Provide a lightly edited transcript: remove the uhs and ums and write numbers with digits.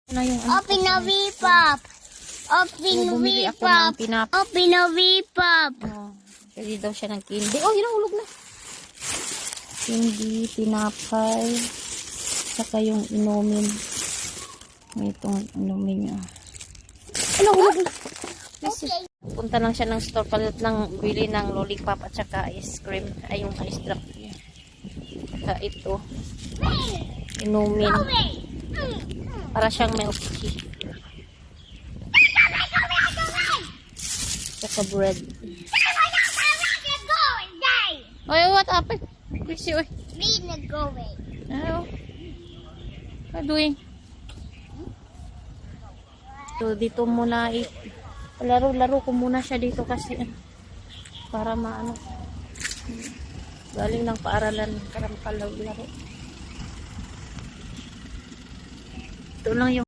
Na yung Open na V-pop. Open bumili ako ng V-pop. pinap. Open na V-pop. Oh, pwede daw siya ng candy. Oh, yun ang hulog na. Candy, pinapay, saka yung inumin. Itong inumin niya. Ano, hulog na. Okay. Punta lang siya ng store palit lang bili ng lollipop at saka ice cream. Ay, yung ice drop niya. Saka ito. Inumin. Para siyang milk tea. Saka bread. Oy, what happened? Busy, oy. Ano? What doing? So, dito muna laro-laro ko muna siya dito kasi para maano. Galing ng paaralan para makalaro. Ito lang yung